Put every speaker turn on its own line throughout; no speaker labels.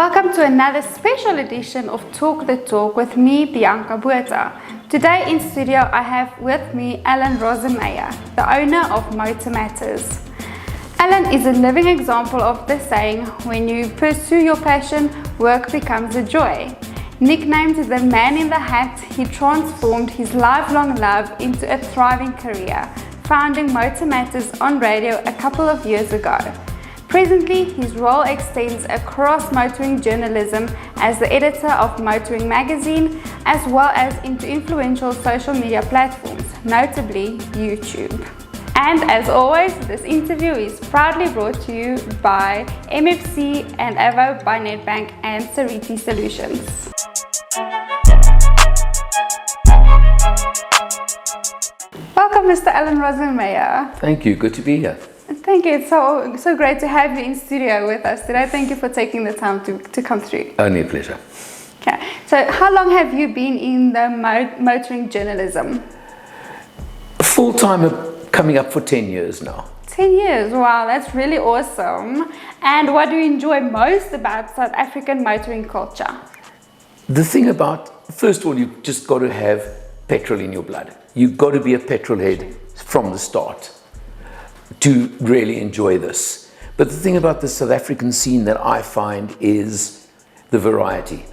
Welcome to another special edition of Talk the Talk with me, Bianca Botha. Today in studio I have with me Alan Rosenmeyer, the owner of Motor Matters. Alan is a living example of the saying, when you pursue your passion, work becomes a joy. Nicknamed the man in the hat, he transformed his lifelong love into a thriving career, founding Motor Matters on radio a couple of years ago. Presently, his role extends across motoring journalism as the editor of Motoring magazine, as well as into influential social media platforms, notably YouTube. And as always, this interview is proudly brought to you by MFC and Avo by Nedbank and Sariti Solutions. Welcome, Mr. Alan Rosenmeyer.
Thank you. Good to be here.
Thank you. It's so great to have you in studio with us today. Thank you for taking the time to come through.
Only a pleasure.
Okay. So how long have you been in the motoring journalism?
Full-time, coming up for 10 years now.
10 years. Wow, that's really awesome. And what do you enjoy most about South African motoring culture?
The thing about, first of all, you've just got to have petrol in your blood. You've got to be a petrol head from the start to really enjoy this. But the thing about the South African scene that I find is the variety.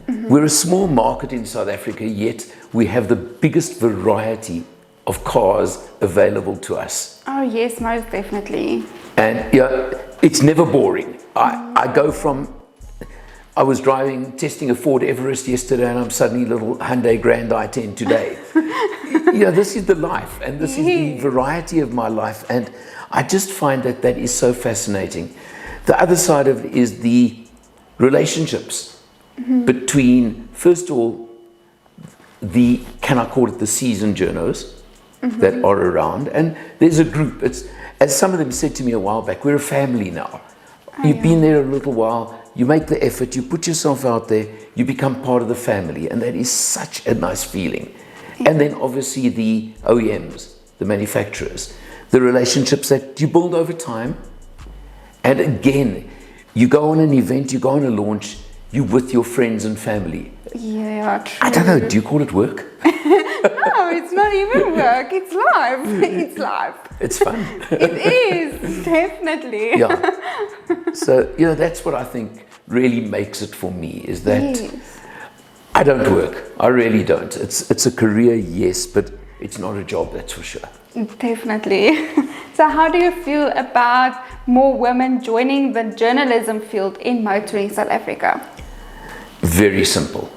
We're a small market in South Africa, yet we have the biggest variety of cars available to us.
Oh yes, most definitely.
And yeah, it's never boring. I was testing a Ford Everest yesterday, and I'm suddenly little Hyundai Grand i10 today. This is the life, and this is the variety of my life, and I just find that is so fascinating. The other side of it is the relationships between, first of all, can I call it the seasoned journos that are around, and there's a group. It's, as some of them said to me a while back, we're a family now. You've been there a little while, you make the effort, you put yourself out there, you become part of the family, and that is such a nice feeling. And then obviously the OEMs, the manufacturers, the relationships that you build over time. And again, you go on an event, you go on a launch, you're with your friends and family.
Yeah, true.
I don't know, do you call it work?
No, it's not even work, it's life. It's life.
It's fun.
It is, definitely.
Yeah. So, that's what I think really makes it for me, is that I don't work. I really don't. It's a career, yes, but it's not a job, that's for sure.
Definitely. So how do you feel about more women joining the journalism field in motoring South Africa? Very
simple.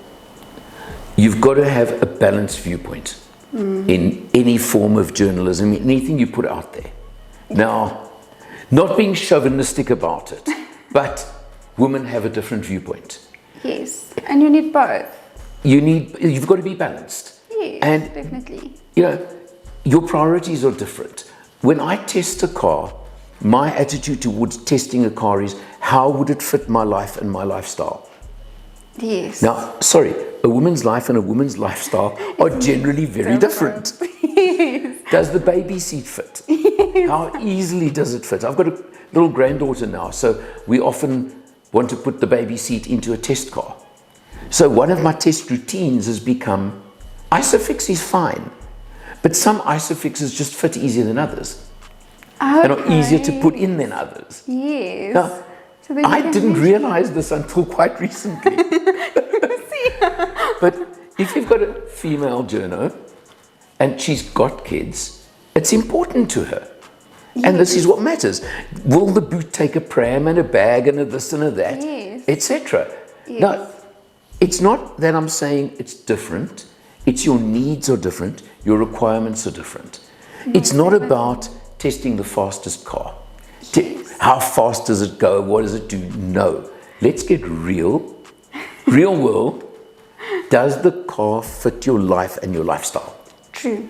You've got to have a balanced viewpoint in any form of journalism, anything you put out there. Now, not being chauvinistic about it, but women have a different viewpoint.
Yes, and you need both.
You've got to be balanced.
Yes,
and
definitely.
Your priorities are different. When I test a car, my attitude towards testing a car is, how would it fit my life and my lifestyle?
Yes.
Now, sorry, a woman's life and a woman's lifestyle are generally very different.
Yes.
Does the baby seat fit?
Yes.
How easily does it fit? I've got a little granddaughter now, so we often want to put the baby seat into a test car. So one of my test routines has become, Isofix is fine, but some Isofixes just fit easier than others.
Okay.
And are easier to put in than others.
Yes.
Now,
so
I didn't realize this until quite recently. But if you've got a female journo and she's got kids, it's important to her. Yes. And this is what matters. Will the boot take a pram and a bag and a this and a that, etc.?
Yes.
Now, it's not that I'm saying it's different. It's your needs are different. Your requirements are different. It's not about testing the fastest car. How fast does it go? What does it do? No. Let's get real. Real world. Does the car fit your life and your lifestyle?
True.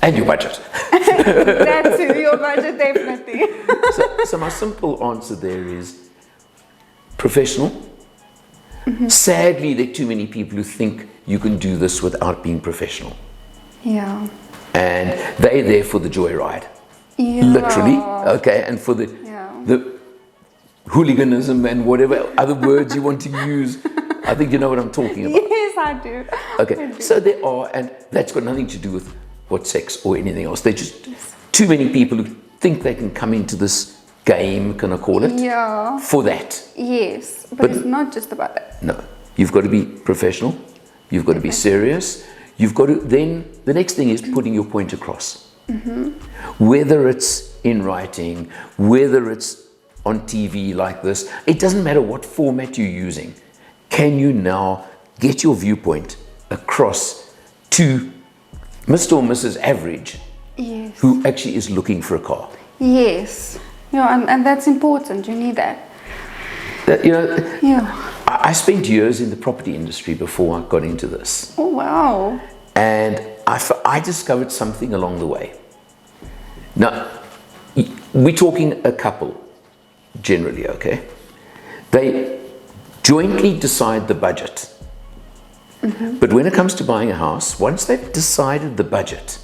And your budget.
That's too, your budget, definitely.
So my simple answer there is professional. Sadly, there are too many people who think you can do this without being professional.
Yeah.
And they're there for the joyride.
Yeah.
Literally, okay, and for the hooliganism and whatever other words you want to use. I think you know what I'm talking about.
Yes, I do.
Okay,
I do.
so there are, and that's got nothing to do with what sex or anything else. They're just too many people who think they can come into this game, can I call it?
Yeah.
For that.
Yes, but it's not just about that.
No, you've got to be professional. You've got to be serious. You've got to, then the next thing is putting your point across. Whether it's in writing, whether it's on TV like this, it doesn't matter what format you're using. Can you now get your viewpoint across to Mr. or Mrs. Average,
Yes.
who actually is looking for a car?
Yes. Yeah, and that's important. You need that.
You know,
Yeah.
I spent years in the property industry before I got into this.
Oh, wow.
And I discovered something along the way. Now, we're talking a couple, generally, okay? They jointly decide the budget. But when it comes to buying a house, once they've decided the budget,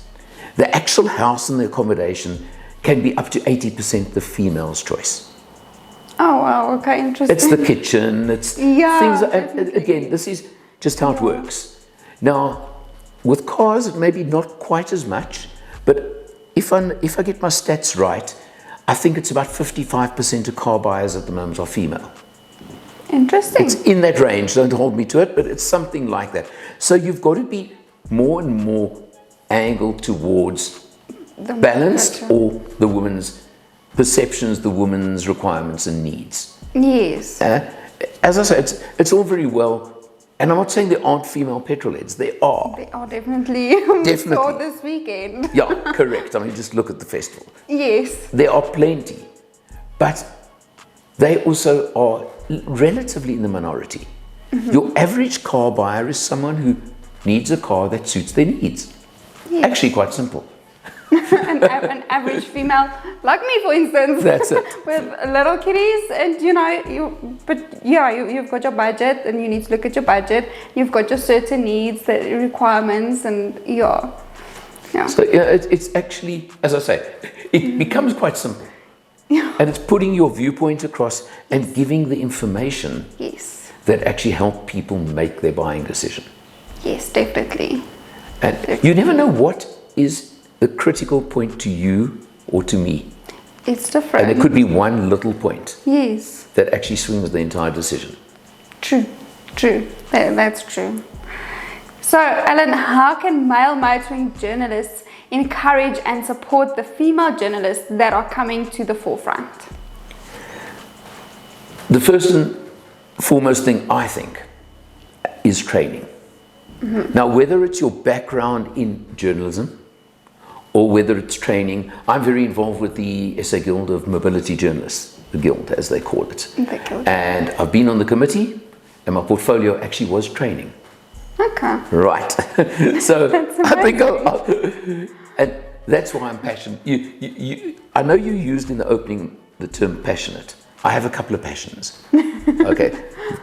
the actual house and the accommodation can be up to 80% the female's choice.
Oh, wow. Okay, interesting.
It's the kitchen, it's
Yeah,
things,
definitely.
again, this is just how it works. Now, with cars, it may be not quite as much, but if I get my stats right, I think it's about 55% of car buyers at the moment are female.
Interesting.
It's in that range, don't hold me to it, but it's something like that. So you've got to be more and more angled towards
The
balanced
gotcha.
or the woman's perceptions, the woman's requirements and needs.
Yes.
As I say, it's all very well, and I'm not saying there aren't female petrolheads. There are.
They are definitely.
Definitely.
Saw this weekend.
Yeah, correct. I mean, just look at the festival.
Yes.
There are plenty, but they also are relatively in the minority. Your average car buyer is someone who needs a car that suits their needs.
Yes.
Actually, quite simple.
an average female, like me, for instance.
That's it.
With little kiddies, and you've got your budget, and you need to look at your budget. You've got your certain needs, the requirements, and yeah.
So it's actually, as I say, it becomes quite simple. And it's putting your viewpoint across and giving the information
Yes.
that actually help people make their buying decision.
Yes, definitely.
And you never know what is the critical point to you or to me.
It's different.
And it could be one little point
Yes.
that actually swings the entire decision.
True. That's true. So, Alan, how can male motoring journalists encourage and support the female journalists that are coming to the forefront?
The first and foremost thing, I think, is training. Now, whether it's your background in journalism or whether it's training, I'm very involved with the SA Guild of Mobility Journalists, the Guild as they call it.
The Guild.
And I've been on the committee, and my portfolio actually was training.
Okay.
Right. So
That's
I think
amazing.
and that's why I'm passionate. I know you used in the opening the term passionate. I have a couple of passions. Okay.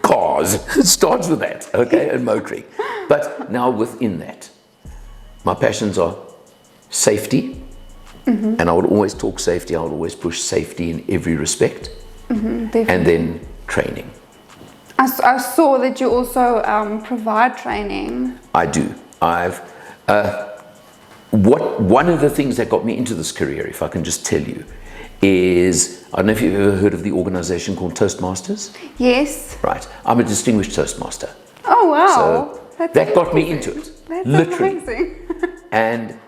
Cars. It starts with that. Okay. And motoring. But now within that, my passions are safety. And I will always talk safety. I will always push safety in every respect.
Definitely.
And then training.
I saw that you also provide training.
I do. One of the things that got me into this career, if I can just tell you, is, I don't know if you've ever heard of the organization called Toastmasters.
Yes.
Right. I'm a distinguished Toastmaster.
Oh, wow.
So that got me into it.
That's
literally.
amazing.
And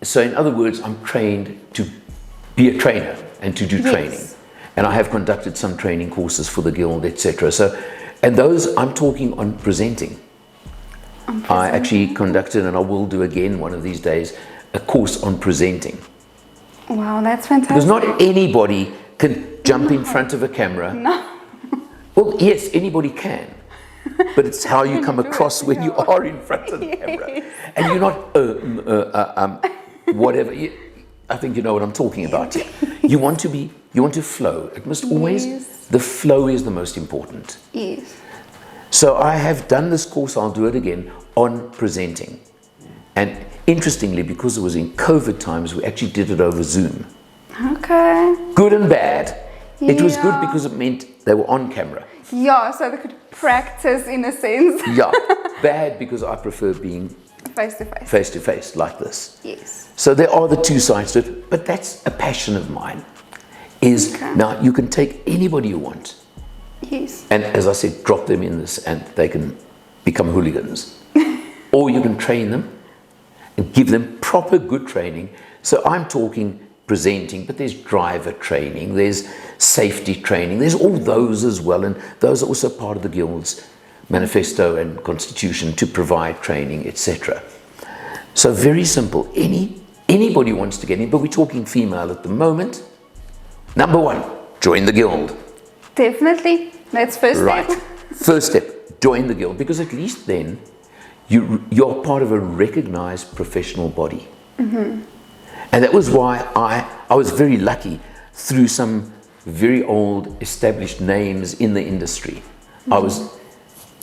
so in other words, I'm trained to be a trainer and to do
Yes.
training. And I have conducted some training courses for the Guild, etc. So, and those, I'm talking on presenting. I actually conducted, and I will do again one of these days, a course on presenting.
Wow, that's fantastic.
Because not anybody can jump in front of a camera.
No.
Well, yes, anybody can. But it's how you come across when you are in front of the camera. And you're not, whatever. I think you know what I'm talking about here. You want to flow. It must always,
Yes.
the flow is the most important.
Yes.
So I have done this course, I'll do it again, on presenting. And interestingly, because it was in COVID times, we actually did it over Zoom.
Okay.
Good and bad. It was good
Yeah.
because it meant they were on camera.
Yeah, so they could practice in a sense.
Yeah, bad because I prefer being
Face to face.
face to face like this.
Yes.
So there are the two sides to it, but that's a passion of mine. Now you can take anybody you want,
Yes.
and as I said, drop them in this and they can become hooligans. Or you can train them and give them proper good training. So I'm talking presenting, but there's driver training, there's safety training, there's all those as well, and those are also part of the Guild's manifesto and constitution to provide training, etc. So very simple. Anybody wants to get in, but we're talking female at the moment. Number one, join the Guild.
Definitely. That's first
Right.
step.
First step, join the Guild, because at least then you're part of a recognized professional body. And that was why I was very lucky through some very old established names in the industry. I was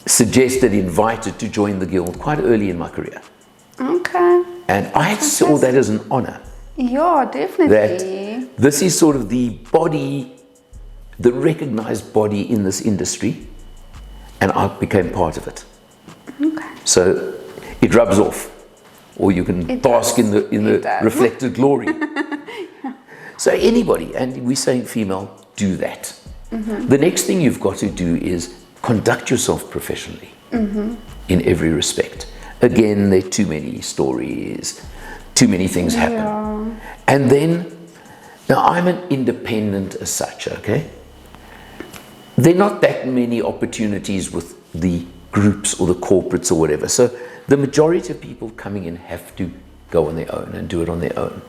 suggested, invited to join the Guild quite early in my career.
Okay.
And I saw that as an honor.
Yeah, definitely.
That this is sort of the body, the recognized body in this industry, and I became part of it.
Okay.
So it rubs off, or you can bask in the
does.
reflected glory. So anybody, and we're saying female, do that. The next thing you've got to do is conduct yourself professionally in every respect. Again, there are too many stories, too many things happen.
Yeah.
And then, now I'm an independent as such, okay? There are not that many opportunities with the groups or the corporates or whatever. So the majority of people coming in have to go on their own and do it on their own.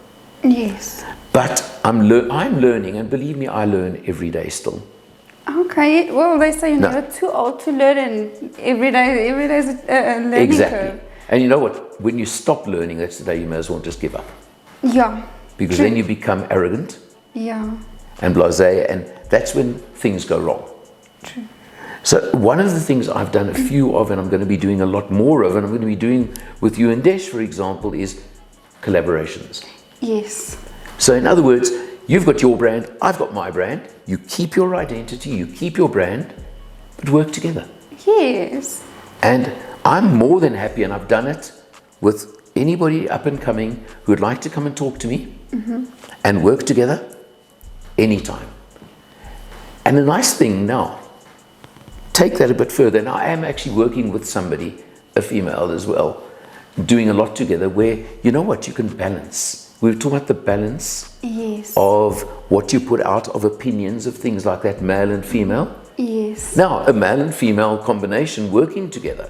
Yes.
But I'm learning, and believe me, I learn every day still.
Okay. Well, they say you're never too old to learn, and every day is a learning
Exactly.
curve.
And you know what? When you stop learning, that's the day you may as well just give up.
Yeah.
Because
True.
then you become arrogant
Yeah.
and blasé, and that's when things go wrong.
True.
So one of the things I've done a few of, and I'm going to be doing a lot more of, and I'm going to be doing with you and Desh, for example, is collaborations.
Yes.
So in other words, you've got your brand, I've got my brand, you keep your identity, you keep your brand, but work together.
Yes.
And I'm more than happy, and I've done it with anybody up and coming who would like to come and talk to me and work together anytime. And the nice thing now, take that a bit further. Now I am actually working with somebody, a female as well, doing a lot together where, you know what, you can balance. We were talking about the balance
Yes.
of what you put out of opinions of things like that, male and female.
Yes.
Now, a male and female combination working together.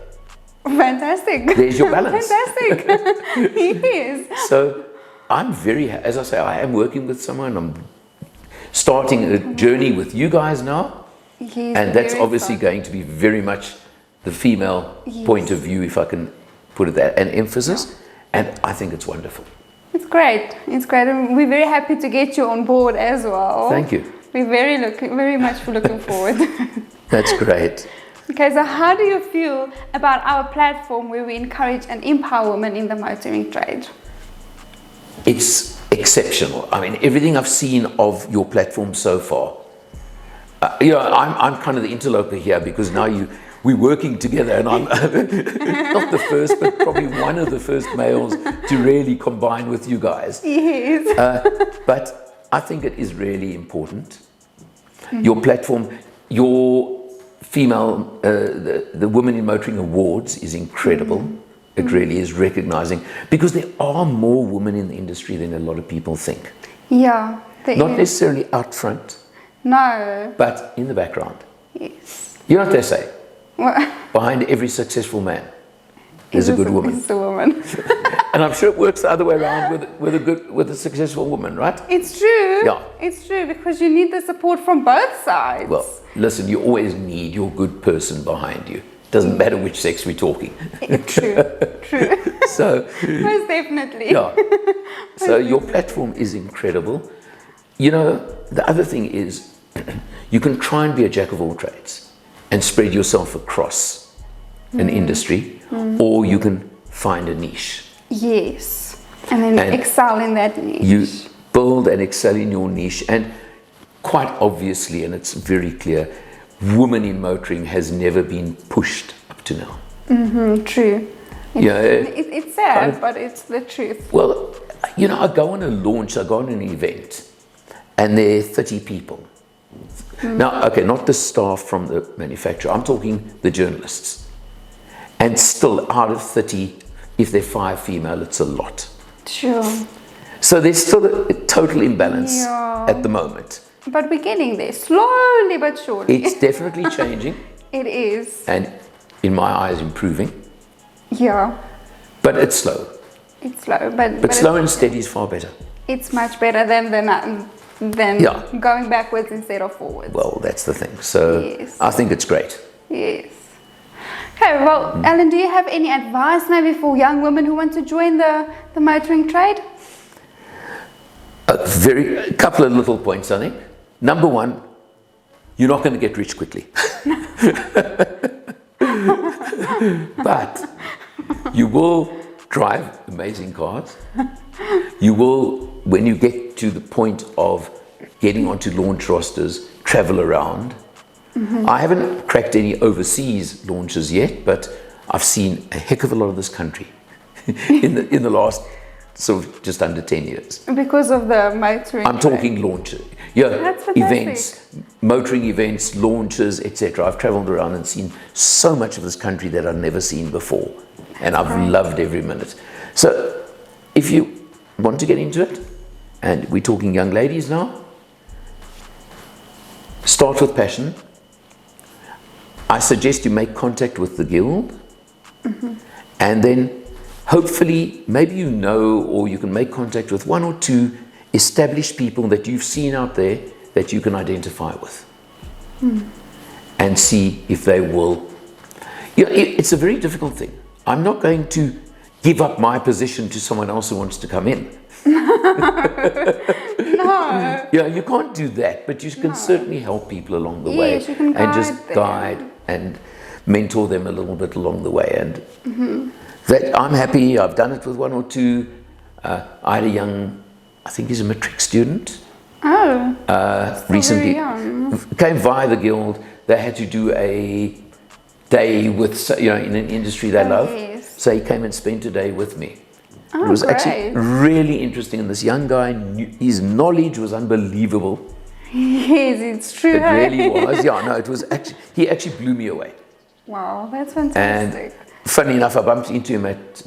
Fantastic.
There's your balance.
Fantastic. Yes.
So I'm very, as I say, I am working with someone. I'm starting a journey with you guys now.
Yes.
And that's
very
obviously
fun.
going to be very much the female point of view, if I can put it that, an emphasis. And I think it's wonderful.
It's great. It's great. And we're very happy to get you on board as well.
Thank you.
We're very much looking forward.
That's great.
Okay, so how do you feel about our platform where we encourage and empower women in the motoring trade?
It's exceptional. I mean, everything I've seen of your platform so far, I'm kind of the interloper here, because now we're working together, and I'm not the first, but probably one of the first males to really combine with you guys.
Yes.
But I think it is really important. Your platform, your female, the Women in Motoring Awards is incredible. It really is recognizing, because there are more women in the industry than a lot of people think.
Yeah.
Not necessarily out front,
No.
but in the background.
Yes.
You know what they say?
Well,
Behind every successful man, there's a good woman.
It's a woman.
And I'm sure it works the other way around with a successful woman, right?
It's true.
Yeah.
It's true, because you need the support from both sides.
Well, listen, you always need your good person behind you. Doesn't matter which sex we're talking.
True. True.
So,
Most definitely.
yeah. So your platform is incredible. You know, the other thing is, you can try and be a jack of all trades and spread yourself across an industry, or you can find a niche.
Yes. And then excel in that niche.
You build and excel in your niche, and quite obviously, and it's very clear, women in motoring has never been pushed up to now.
True. It's sad, but it's the truth.
Well, you know, I go on a launch, I go on an event, and there are 30 people. Now, okay, not the staff from the manufacturer, I'm talking the journalists. And still, out of 30, if they're 5 female, it's a lot.
Sure.
So there's still a total imbalance at the moment.
But we're getting there, slowly but surely.
It's definitely changing.
It is.
And in my eyes, improving.
Yeah.
But it's slow.
It's slow, but
slow and steady is far better.
It's much better than going backwards instead of forwards.
Well, that's the thing. So yes. I think it's great.
Yes. Okay, well, Alan, do you have any advice maybe for young women who want to join the motoring trade?
A couple of little points, I think. Number one, you're not going to get rich quickly. But you will drive amazing cars. You will, when you get to the point of getting onto launch rosters, travel around. I haven't cracked any overseas launches yet, but I've seen a heck of a lot of this country in the last sort of just under 10 years.
Because of the motoring.
I'm talking launches. Yeah, events, motoring events, launches, etc. I've traveled around and seen so much of this country that I've never seen before. And I've loved every minute. So if you want to get into it, and we're talking young ladies now, start with passion. I suggest you make contact with the guild, and then hopefully maybe you know, or you can make contact with 1 or 2 established people that you've seen out there that you can identify with, and see if they will. You know, it's a very difficult thing. I'm not going to give up my position to someone else who wants to come in.
No.
Yeah, you can't do that, but you can certainly help people along the way,
you can
and just
them.
guide and mentor them a little bit along the way. And that I'm happy. I've done it with 1 or 2. I had a young, I think he's a matric student. Recently came via the guild. They had to do a day with, in an industry they love.
Yes.
So he came and spent a day with me. It was actually really interesting, and this young guy, his knowledge was unbelievable.
Yes, it's true.
It really was. Yeah, no, it was actually, he actually blew me away.
Wow, that's fantastic.
And funny enough, I bumped into him at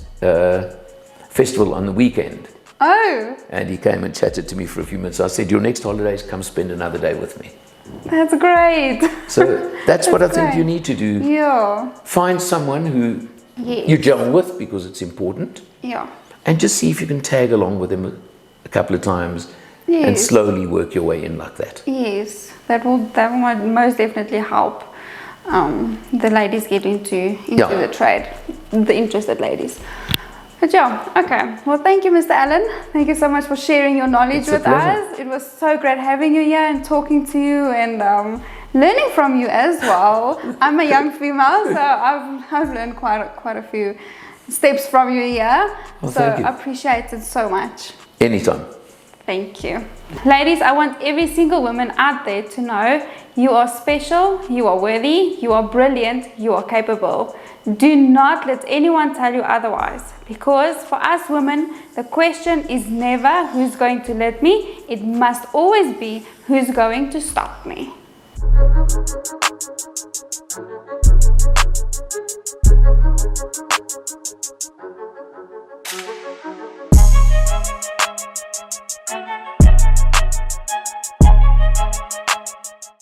festival on the weekend.
Oh.
And he came and chatted to me for a few minutes. I said, your next holidays, come spend another day with me.
That's great.
So that's what I think you need to do.
Yeah.
Find someone who you gel with, because it's important.
Yeah.
And just see if you can tag along with them a couple of times, and slowly work your way in like that.
Yes, that will most definitely help the ladies get into the trade, the interested ladies. But yeah, okay. Well, thank you, Mr. Alan. Thank you so much for sharing your knowledge with us. It was so great having you here and talking to you and learning from you as well. I'm a young female, so I've learned quite a few steps from you here.
Well,
so I appreciate it so much.
Anytime.
Thank you. Ladies, I want every single woman out there to know you are special, you are worthy, you are brilliant, you are capable. Do not let anyone tell you otherwise, because for us women, the question is never who's going to let me, it must always be who's going to stop me.